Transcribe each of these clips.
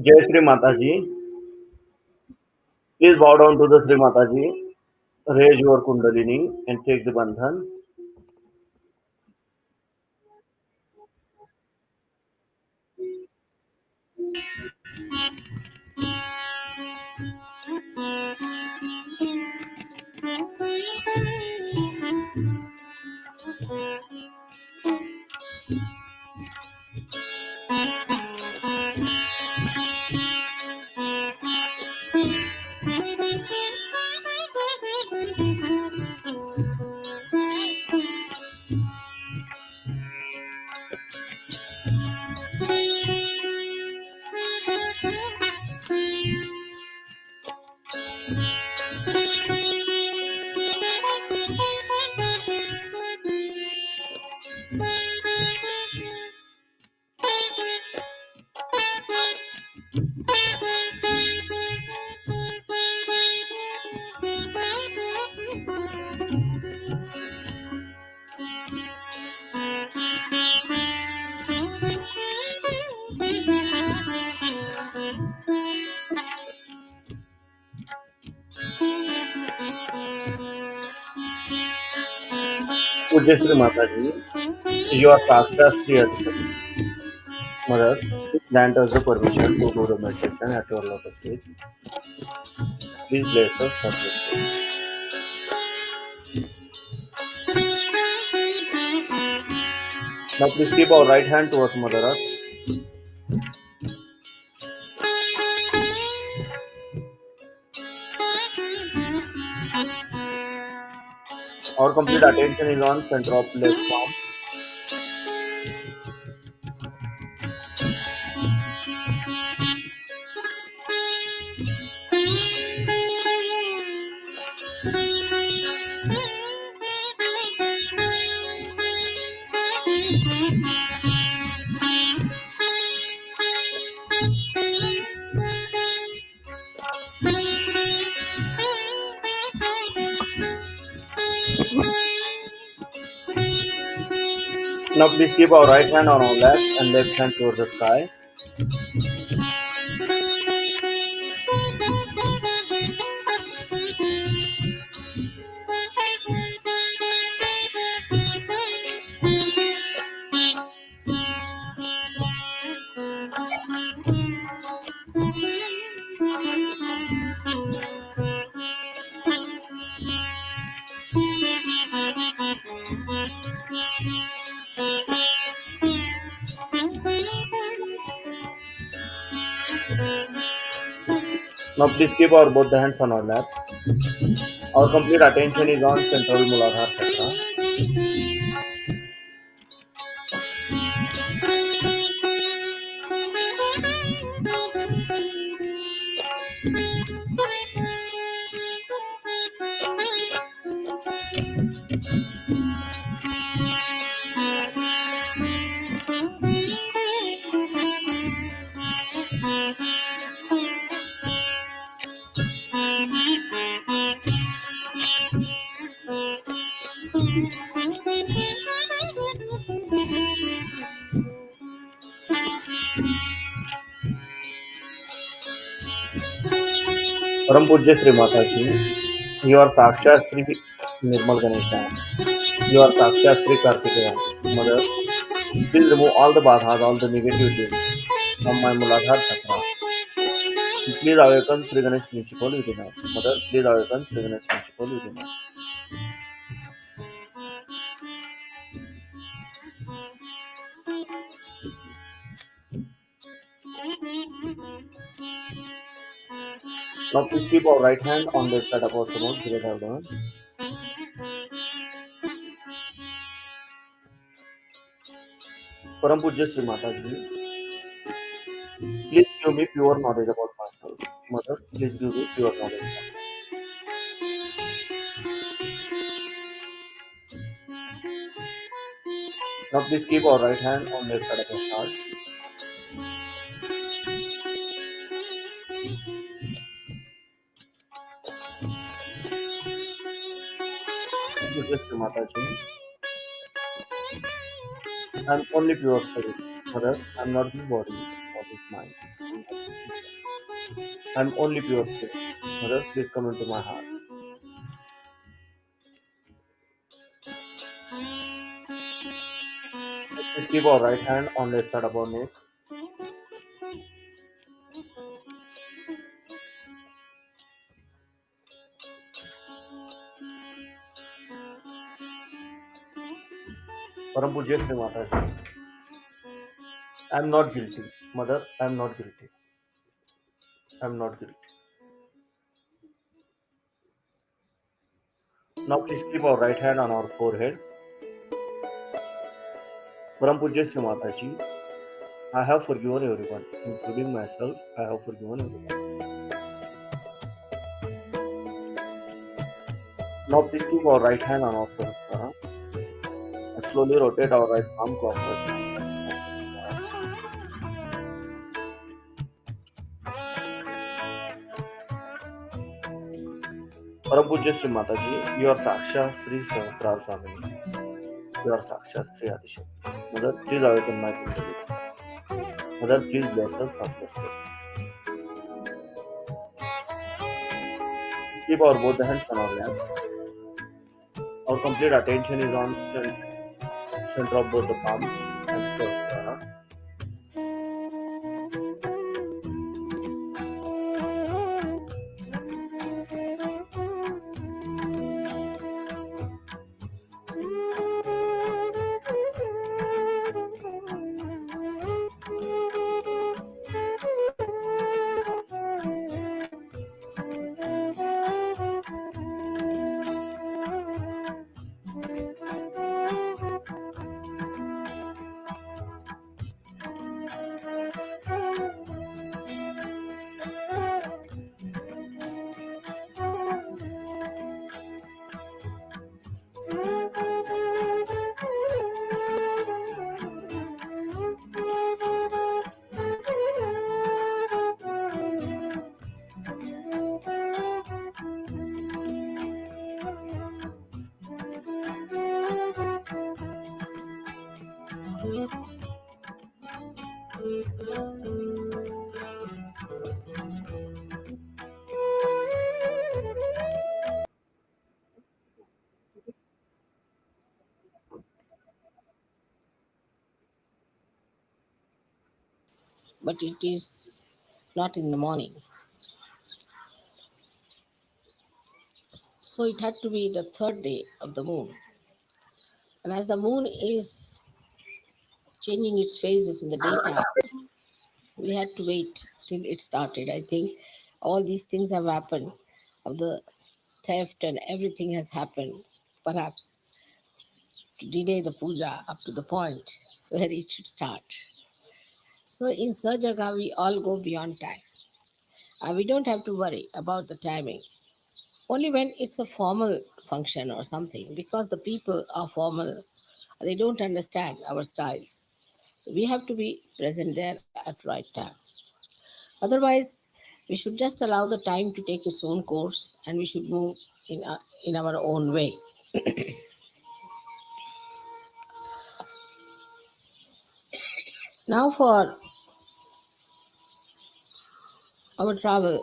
Jai Sri Mataji. Please bow down to the Sri Mataji. Raise your Kundalini and take the bandhan. Pujya Sri Mataji, you are Saksha Sri Adhikari. Mother, please grant us the permission to do the meditation at your lotus feet. Please bless us successfully. Now please keep our right hand towards Mother Earth. Our complete attention is on center of left palm. Now please keep our right hand on our lap and left hand towards the sky. Now please keep our both the hands on our lap. Our complete attention is on central Muladhara chakra. Param Pujya Sri Mataji, you are Saksha Sri Nirmal Ganesha. You are Saksha Sri Kartikeya. Mother, please remove all the badhas, all the negativities from my Muladhara chakra. Please awaken Sri Ganesh principle within us. Mother, please awaken Sri Ganesh principle within us. Now please keep our right hand on the side of our stomach, Abdomen. Param Pujya Sri Mataji, please give me pure knowledge about myself. Mother, please give me pure knowledge. Now please keep our right hand on the side of our heart. Pujya Sri Mataji, I am only pure spirit. Mother, I am not this body. that is mine. And that is Isha. I'm only pure spirit. Mother, please come into my heart. Please keep our right hand on the side of our neck. Param Pujya Sri Mataji, I'm not guilty. Mother, I'm not guilty. I'm not guilty. Now please keep our right hand on our forehead. Param Pujya Sri Mataji, I have forgiven everyone, including myself. I have forgiven everyone. Now please keep our right hand on our Sahasrara and slowly rotate our right palm clockwise and Sahasrara. Param Pujya Sri Mataji, you are Saksha Sri Sahasrara Swamini. You are Saksha Sri Adishakti. Mother, please awaken my Kundalini. Mother, please bless us, uplift us. Keep our both the hands on our lap. Our complete attention is on center of both the palms and Sahasrara. but it is not in the morning. So it had to be the third day of the moon. And as the moon is changing its phases in the daytime, we had to wait till it started. I think all these things have happened, of the theft and everything has happened, perhaps to delay the puja up to the point where it should start. So in Sahajayoga, we all go beyond time. We don't have to worry about the timing. Only when it's a formal function or something, because the people are formal, they don't understand our styles. So we have to be present there at the right time. Otherwise, we should just allow the time to take its own course and we should move in our own way. Now, for our travel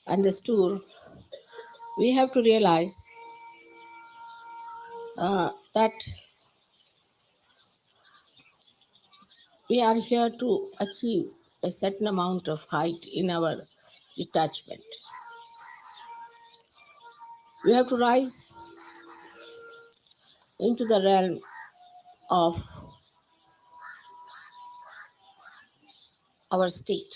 and this tour, we have to realize that we are here to achieve a certain amount of height in our detachment. We have to rise into the realm of our state,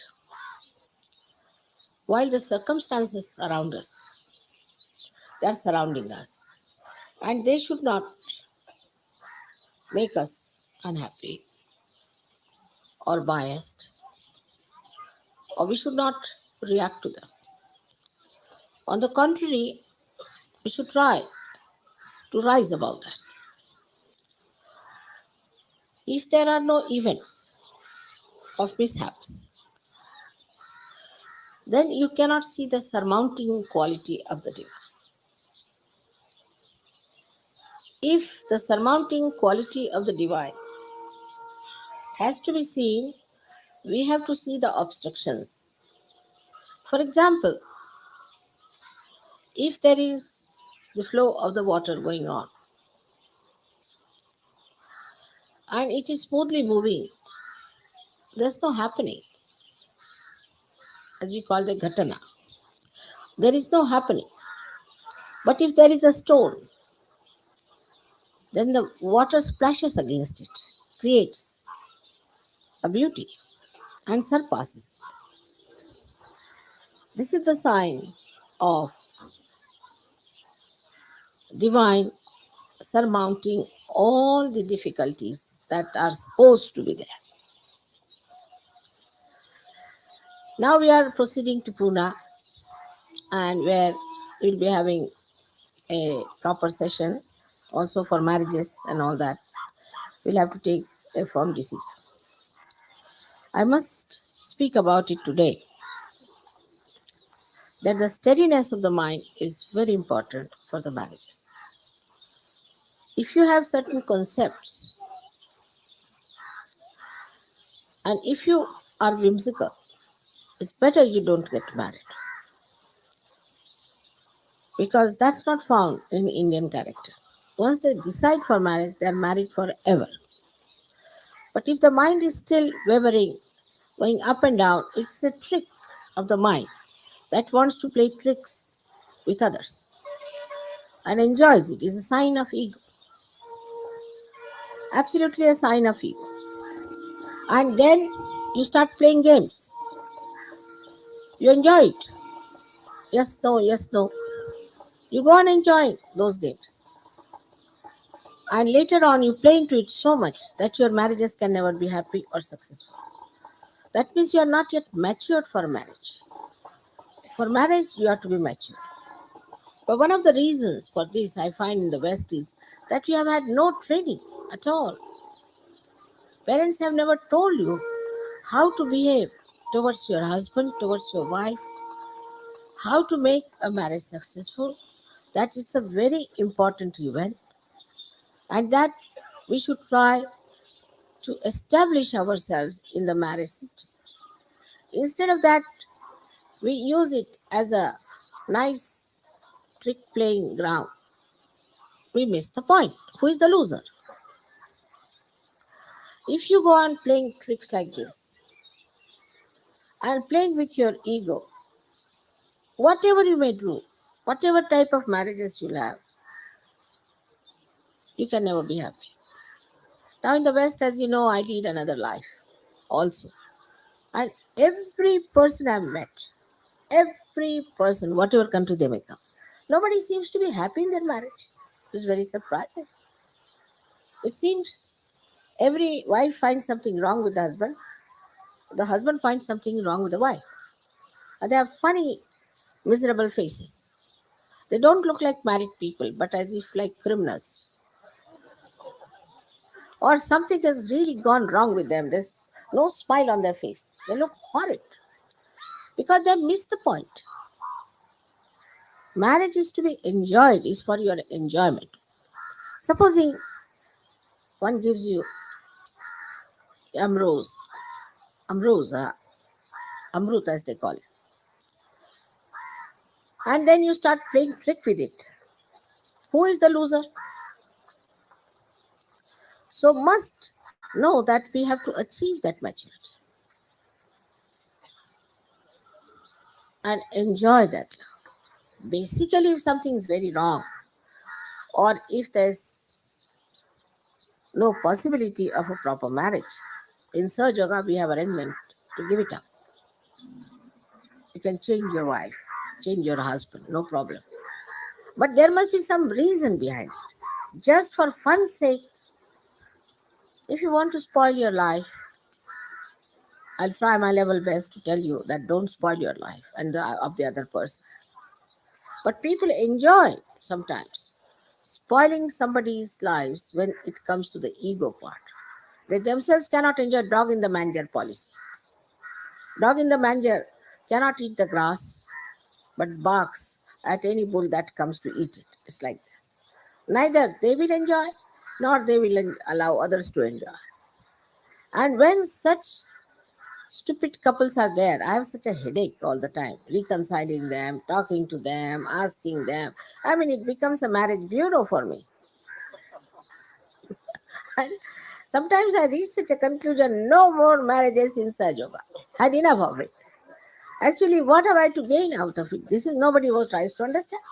while the circumstances around us, they are surrounding us, and they should not make us unhappy or biased, or we should not react to them. On the contrary, we should try to rise above that. If there are no events of mishaps, then you cannot see the surmounting quality of the divine. If the surmounting quality of the divine has to be seen, we have to see the obstructions. For example, if there is the flow of the water going on and it is smoothly moving, there's no happening, as we call the ghatana. There is no happening. But if there is a stone, then the water splashes against it, creates a beauty and surpasses it. This is the sign of divine surmounting all the difficulties that are supposed to be there. Now we are proceeding to Pune, and where we'll be having a proper session also for marriages and all that. We'll have to take a firm decision. I must speak about it today, that the steadiness of the mind is very important for the marriages. If you have certain concepts and if you are whimsical, it's better you don't get married, because that's not found in Indian character. Once they decide for marriage, they are married forever. But if the mind is still wavering, going up and down, it's a trick of the mind that wants to play tricks with others and enjoys it. It's a sign of ego, absolutely a sign of ego. And then you start playing games. You enjoy it. Yes, no, yes, no. You go on enjoying those games. And later on, you play into it so much that your marriages can never be happy or successful. That means you are not yet matured for marriage. For marriage, you have to be mature. But one of the reasons for this I find in the West is that you have had no training at all. Parents have never told you how to behave towards your husband, towards your wife, how to make a marriage successful, that it's a very important event, and that we should try to establish ourselves in the marriage system. Instead of that, we use it as a nice trick playing ground. We miss the point. Who is the loser? If you go on playing tricks like this and playing with your ego, whatever you may do, whatever type of marriages you'll have, you can never be happy. Now in the West, as you know, I lead another life also. And every person I've met, every person, whatever country they may come, nobody seems to be happy in their marriage. It's very surprising. It seems every wife finds something wrong with the husband finds something wrong with the wife. And they have funny, miserable faces. They don't look like married people, but as if like criminals. Or something has really gone wrong with them. There's no smile on their face. They look horrid because they missed the point. Marriage is to be enjoyed, is for your enjoyment. Supposing one gives you amrose, amrut as they call it, and then you start playing trick with it. Who is the loser? So must know that we have to achieve that maturity and enjoy that. Basically, if something is very wrong, or if there's no possibility of a proper marriage, in Sahaja Yoga we have arrangement to give it up. You can change your wife, change your husband, no problem. But there must be some reason behind it. Just for fun's sake, if you want to spoil your life, I'll try my level best to tell you that don't spoil your life and of the other person. But people enjoy sometimes spoiling somebody's lives when it comes to the ego part. They themselves cannot enjoy dog in the manger policy. Dog in the manger cannot eat the grass, but barks at any bull that comes to eat it. It's like this. Neither they will enjoy, nor they will allow others to enjoy. And when such Stupid couples are there. I have such a headache all the time, reconciling them, talking to them, asking them. I mean, it becomes a marriage bureau for me. And sometimes I reach such a conclusion, no more marriages in Sahaja Yoga. Had enough of it. Actually, what have I to gain out of it? This is nobody who tries to understand.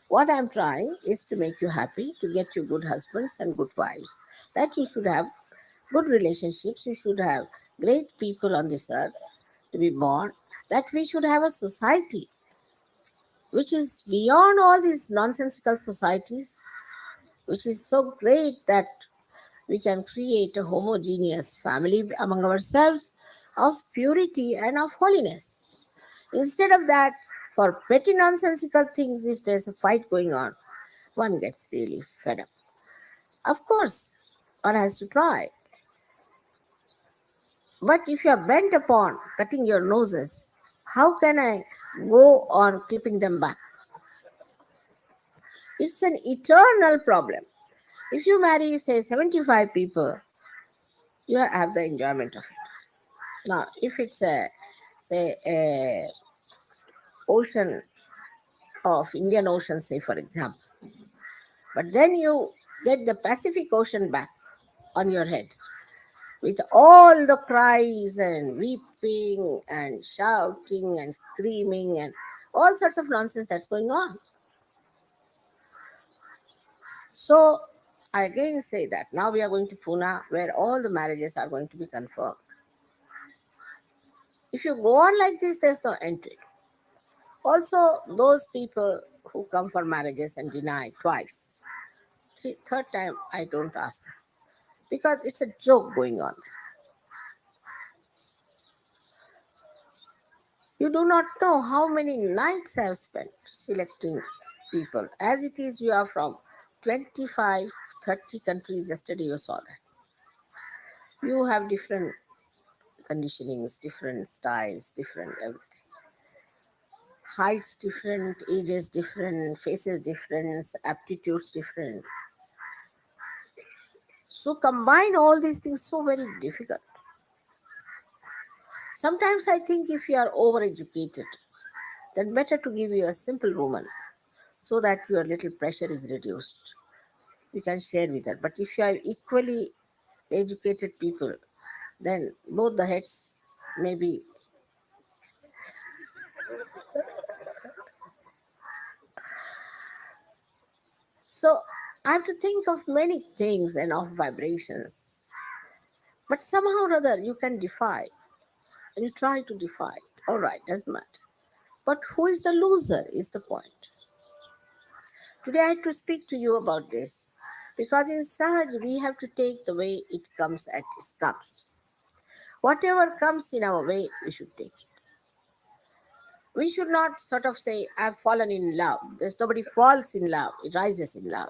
What I'm trying is to make you happy, to get you good husbands and good wives. That you should have good relationships, you should have great people on this earth to be born, that we should have a society which is beyond all these nonsensical societies, which is so great that we can create a homogeneous family among ourselves of purity and of holiness. Instead of that, for petty nonsensical things, if there's a fight going on, one gets really fed up. Of course, one has to try. But if you are bent upon cutting your noses, how can I go on clipping them back? It's an eternal problem. If you marry, say, 75 people, you have the enjoyment of it. Now, if it's a, say, a ocean of Indian Ocean, say, for example, but then you get the Pacific Ocean back on your head with all the cries and weeping and shouting and screaming and all sorts of nonsense that's going on. So I again say that now we are going to Pune, where all the marriages are going to be confirmed. If you go on like this, there's no end to it. Also, those people who come for marriages and deny twice, third time I don't ask them because it's a joke going on. You do not know how many nights I have spent selecting people. As it is, you are from 25, 30 countries. Yesterday you saw that. You have different conditionings, different styles, different everything. Heights different, ages different, faces different, aptitudes different. So combine all these things so very difficult. Sometimes I think if you are overeducated, then better to give you a simple woman so that your little pressure is reduced. You can share with her. But if you are equally educated people, then both the heads may be. So I have to think of many things and of vibrations. But somehow or other you can defy. And you try to defy it. All right, doesn't matter. But who is the loser is the point. Today I had to speak to you about this. Because in Sahaj, we have to take the way it comes at its comes. Whatever comes in our way, we should take it. We should not sort of say, I've fallen in love. There's nobody falls in love, it rises in love.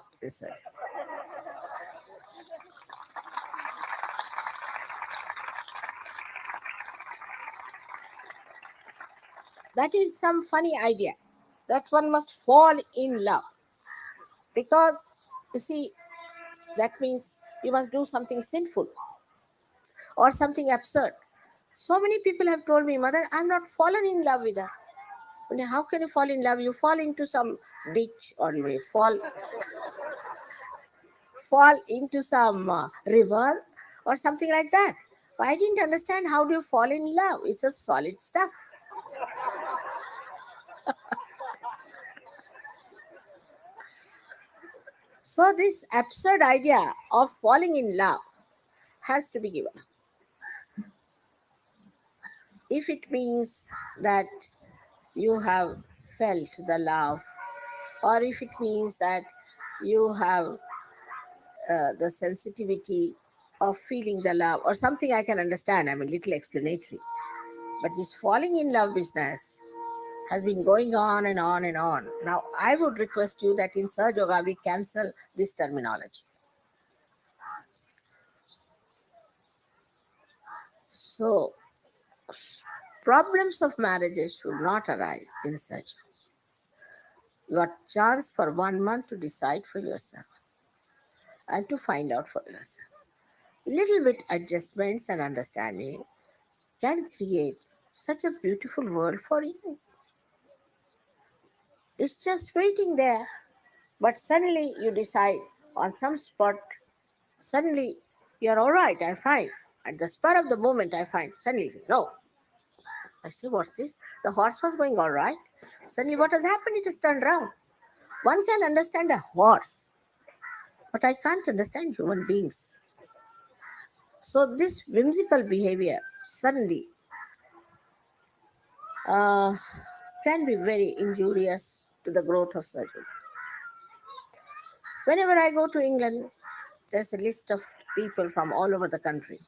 That is some funny idea that one must fall in love. Because, you see, that means you must do something sinful or something absurd. So many people have told me, Mother, I'm not fallen in love with her. How can you fall in love? You fall into some ditch or you may fall into some river or something like that. I didn't understand how do you fall in love. It's a solid stuff. So this absurd idea of falling in love has to be given. If it means that you have felt the love, or if it means that you have the sensitivity of feeling the love, or something I can understand, I mean, little explanatory. But this falling in love business has been going on and on and on. Now, I would request you that in Sahaja Yoga we cancel this terminology. So, problems of marriages should not arise in such. You got chance for 1 month to decide for yourself and to find out for yourself. Little bit adjustments and understanding, can create such a beautiful world for you. It's just waiting there. But suddenly you decide on some spot, suddenly you're all right, I find. At the spur of the moment, I find, suddenly, no. I say, what's this? The horse was going all right. Suddenly, what has happened? It has turned round. One can understand a horse, but I can't understand human beings. So, this whimsical behavior suddenly uh, can be very injurious to the growth of surgery. Whenever I go to England, there's a list of people from all over the country.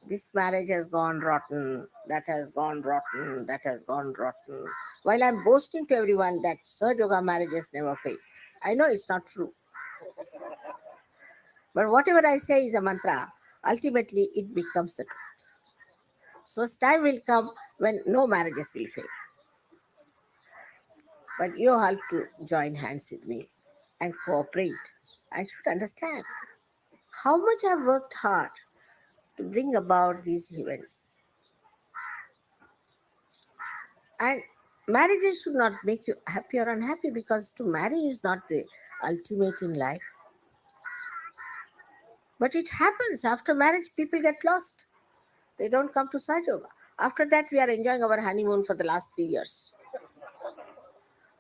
This marriage has gone rotten, that has gone rotten, that has gone rotten. While I'm boasting to everyone that Sahaja Yoga marriages never fail. I know it's not true. But whatever I say is a mantra, ultimately it becomes the truth. So time will come when no marriages will fail. But you have to join hands with me and cooperate and should understand how much I've worked hard to bring about these events. And marriages should not make you happy or unhappy, because to marry is not the ultimate in life. But it happens after marriage, people get lost. They don't come to Sahaja Yoga. After that, we are enjoying our honeymoon for the last 3 years.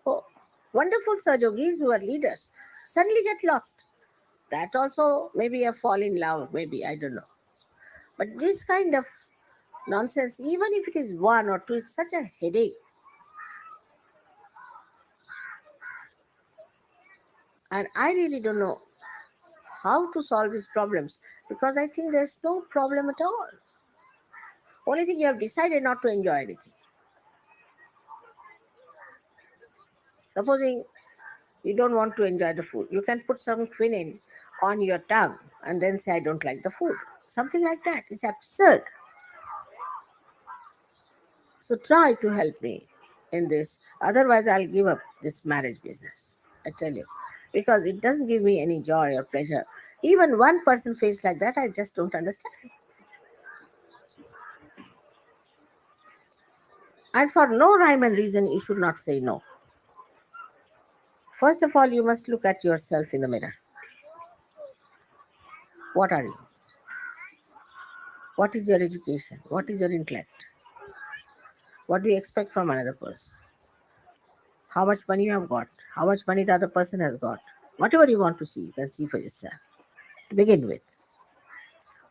Oh, wonderful Sahaja Yogis who are leaders suddenly get lost. That also maybe a fall in love, maybe, I don't know. But this kind of nonsense, even if it is one or two, it's such a headache. And I really don't know how to solve these problems, because I think there's no problem at all. Only thing, you have decided not to enjoy anything. Supposing you don't want to enjoy the food, you can put some quinine on your tongue and then say, I don't like the food. Something like that. It's absurd. So try to help me in this. Otherwise, I'll give up this marriage business. I tell you. Because it doesn't give me any joy or pleasure. Even one person feels like that, I just don't understand. And for no rhyme and reason, you should not say no. First of all, you must look at yourself in the mirror. What are you? What is your education? What is your intellect? What do you expect from another person? How much money you have got? How much money the other person has got? Whatever you want to see, you can see for yourself. To begin with,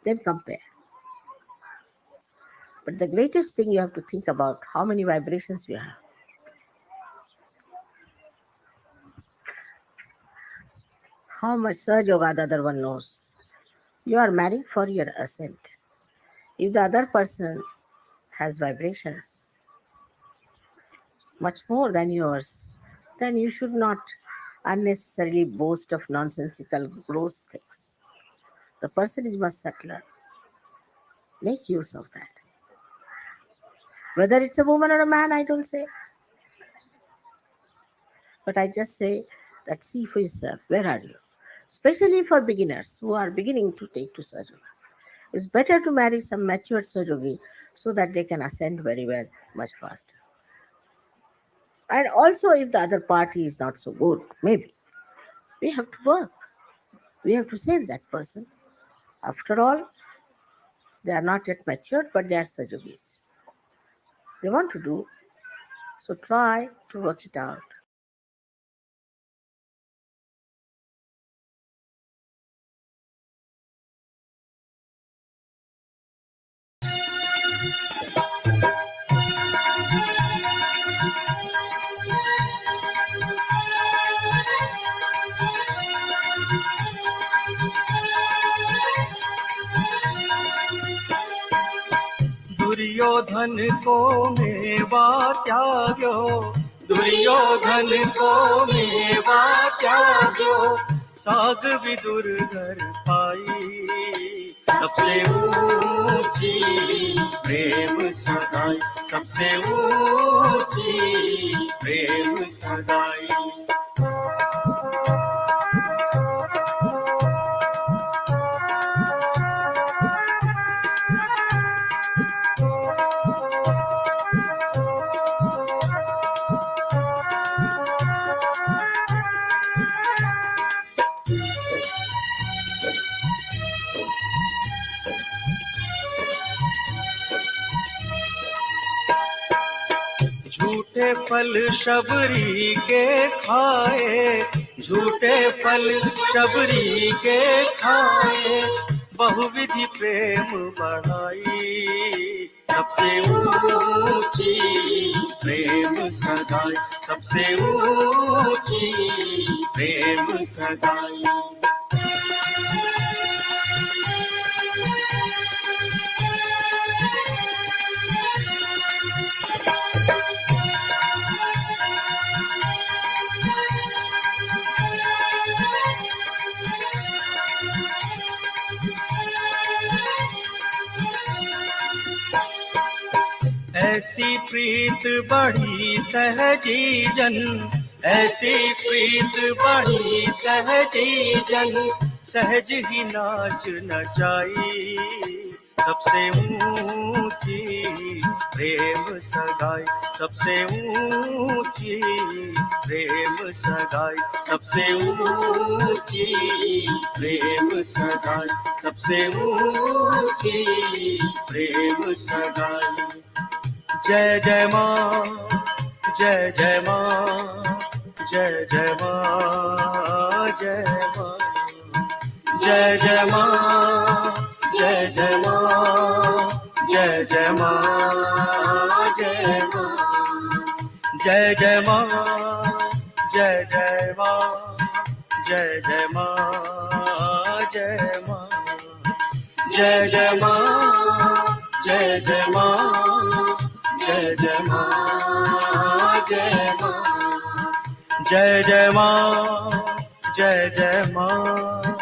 then compare. But the greatest thing, you have to think about how many vibrations you have. How much Sahaja Yoga the other one knows. You are marrying for your ascent. If the other person has vibrations much more than yours, then you should not unnecessarily boast of nonsensical gross things. The person is much subtler. Make use of that. Whether it's a woman or a man, I don't say. But I just say that see for yourself, where are you? Especially for beginners who are beginning to take to Sahaja Yoga. It's better to marry some mature Sahaja Yogi so that they can ascend very well, much faster. And also, if the other party is not so good, maybe we have to work. We have to save that person. After all, they are not yet matured, but they are Sahaja Yogis. They want to do, so try to work it out. Duryodhan को मेवा त्याग्यो, दुर्योधन को मेवा त्याग्यो, साग विदुर घर पाई, सबसे ऊंची प्रेम सदाई, सबसे ऊंची प्रेम सदाई। झूठे फल शबरी के खाए, झूठे फल शबरी के खाए, बहुविधि प्रेम बढ़ाई, सबसे ऊंची प्रेम सगाई, सबसे ऊंची प्रेम सगाई। ऐसी प्रीत बढ़ी सहजी जन, ऐसी प्रीत बढ़ी सहजी जन, सहज ही नाच नचाई, सबसे ऊंची प्रेम सगाई, सबसे ऊंची प्रेम सगाई, सबसे ऊंची प्रेम सगाई, सबसे ऊंची प्रेम सगाई। जय जय माँ, जय जय माँ, जय जय माँ, जय माँ, जय जय माँ, जय जय माँ, जय जय माँ, जय माँ, जय जय माँ, जय जय माँ, जय जय माँ, जय माँ, जय जय माँ, जय जय माँ, जय जय माँ, जय माँ, जय जय माँ, जय जय माँ,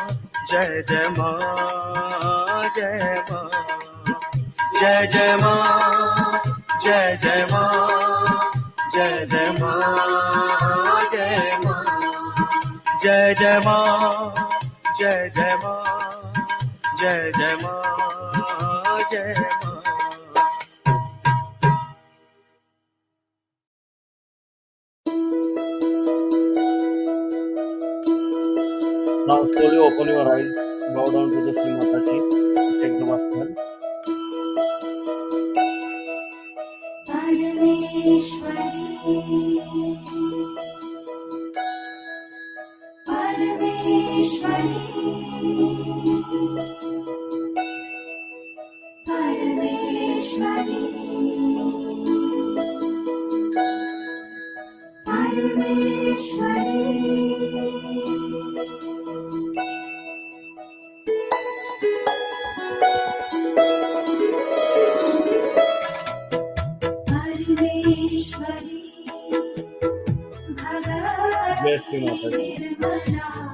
जय जय माँ, जय माँ, जय जय माँ, जय जय माँ, जय जय माँ, जय माँ, जय जय माँ, जय जय माँ, जय जय माँ, जय माँ। Now slowly open your eyes, bow down to the Sri Mataji, take the Vasana. Jai Sri Mataji.